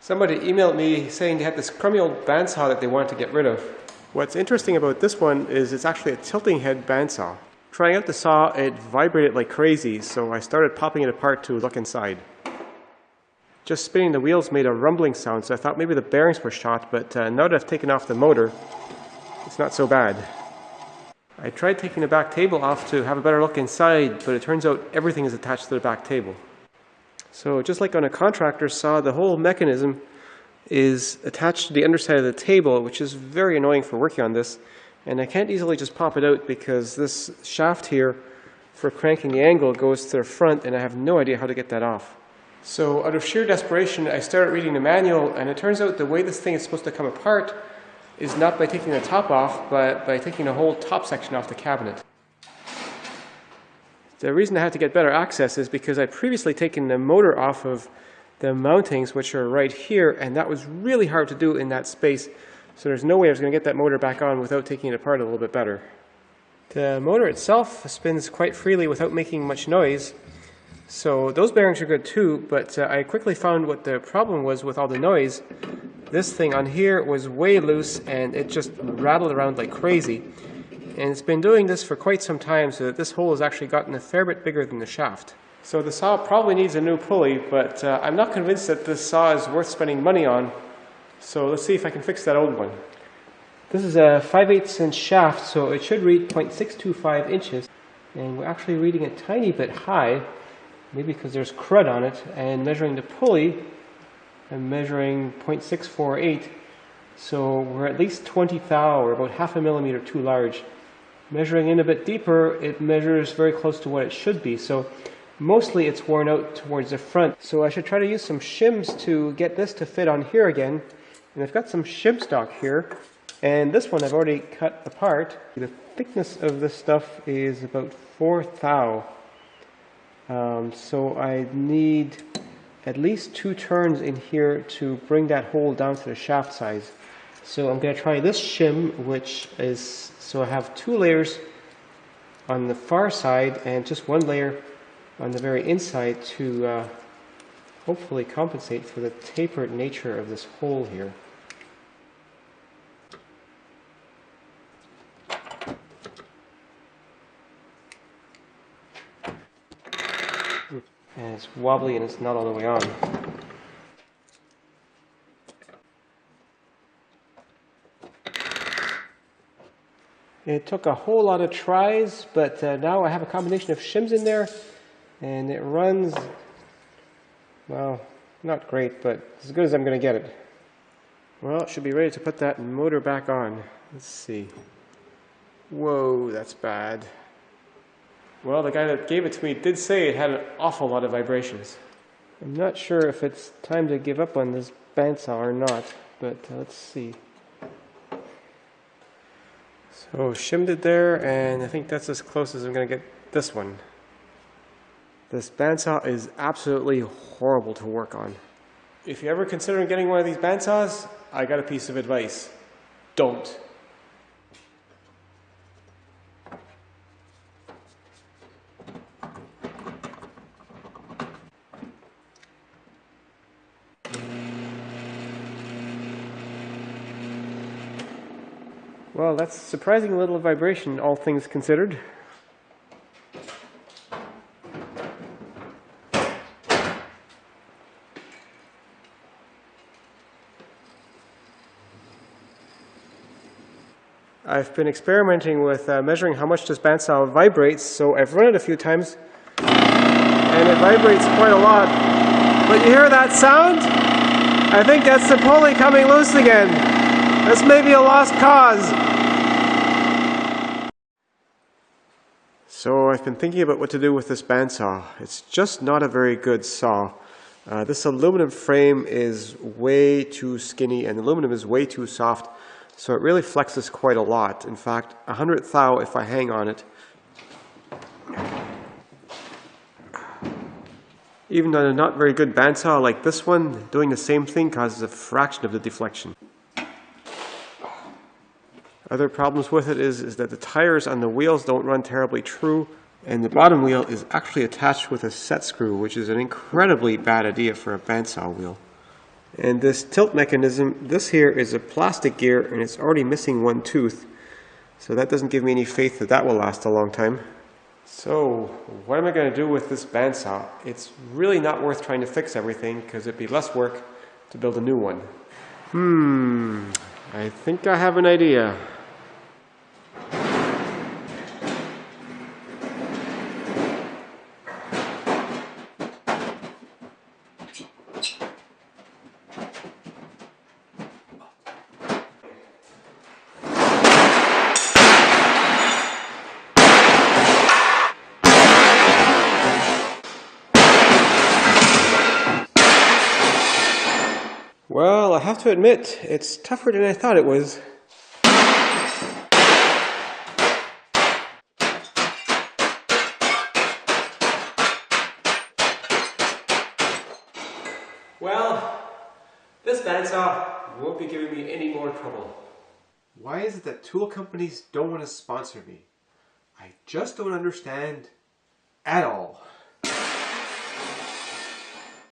Somebody emailed me saying they had this crummy old bandsaw that they wanted to get rid of. What's interesting about this one is it's actually a tilting head bandsaw. Trying out the saw, it vibrated like crazy, so I started popping it apart to look inside. Just spinning the wheels made a rumbling sound, so I thought maybe the bearings were shot, but now that I've taken off the motor, it's not so bad. I tried taking the back table off to have a better look inside, but it turns out everything is attached to the back table. So just like on a contractor's saw, the whole mechanism is attached to the underside of the table, which is very annoying for working on this. And I can't easily just pop it out because this shaft here for cranking the angle goes to the front, and I have no idea how to get that off. So out of sheer desperation, I started reading the manual, and it turns out the way this thing is supposed to come apart is not by taking the top off, but by taking the whole top section off the cabinet. The reason I had to get better access is because I'd previously taken the motor off of the mountings, which are right here, and that was really hard to do in that space. So there's no way I was going to get that motor back on without taking it apart a little bit better. The motor itself spins quite freely without making much noise. So those bearings are good too, but I quickly found what the problem was with all the noise. This thing on here was way loose and it just rattled around like crazy. And it's been doing this for quite some time, so that this hole has actually gotten a fair bit bigger than the shaft. So the saw probably needs a new pulley, but I'm not convinced that this saw is worth spending money on. So let's see if I can fix that old one. This is a 5/8 inch shaft, so it should read 0.625 inches. And we're actually reading a tiny bit high, maybe because there's crud on it. And measuring the pulley, I'm measuring 0.648. So we're at least 20 thou, or about half a millimeter too large. Measuring in a bit deeper, it measures very close to what it should be. So mostly it's worn out towards the front. So I should try to use some shims to get this to fit on here again. And I've got some shim stock here. And this one I've already cut apart. The thickness of this stuff is about 4 thou. So I need at least 2 turns in here to bring that hole down to the shaft size. So I'm going to try this shim, which is, so I have 2 layers on the far side and just 1 layer on the very inside to hopefully compensate for the tapered nature of this hole here. And it's wobbly and it's not all the way on. It took a whole lot of tries, but now I have a combination of shims in there, and it runs, well, not great, but as good as I'm going to get it. Well, it should be ready to put that motor back on. Let's see. Whoa, that's bad. Well, the guy that gave it to me did say it had an awful lot of vibrations. I'm not sure if it's time to give up on this bandsaw or not, but let's see. So shimmed it there, and I think that's as close as I'm going to get this one. This bandsaw is absolutely horrible to work on. If you're ever considering getting one of these bandsaws, I got a piece of advice. Don't. Well, that's surprising little vibration, all things considered. I've been experimenting with measuring how much this bandsaw vibrates, so I've run it a few times, and it vibrates quite a lot. But you hear that sound? I think that's the pulley coming loose again. This may be a lost cause. So I've been thinking about what to do with this bandsaw. It's just not a very good saw. This aluminum frame is way too skinny and aluminum is way too soft, so it really flexes quite a lot. In fact, 100 thou if I hang on it. Even on a not very good bandsaw like this one, doing the same thing causes a fraction of the deflection. Other problems with it is that the tires on the wheels don't run terribly true, and the bottom wheel is actually attached with a set screw, which is an incredibly bad idea for a bandsaw wheel. And this tilt mechanism, this here is a plastic gear and it's already missing one tooth. So that doesn't give me any faith that that will last a long time. So what am I going to do with this bandsaw? It's really not worth trying to fix everything because it'd be less work to build a new one. I think I have an idea. Well, I have to admit, it's tougher than I thought it was. Well, this bandsaw won't be giving me any more trouble. Why is it that tool companies don't want to sponsor me? I just don't understand at all.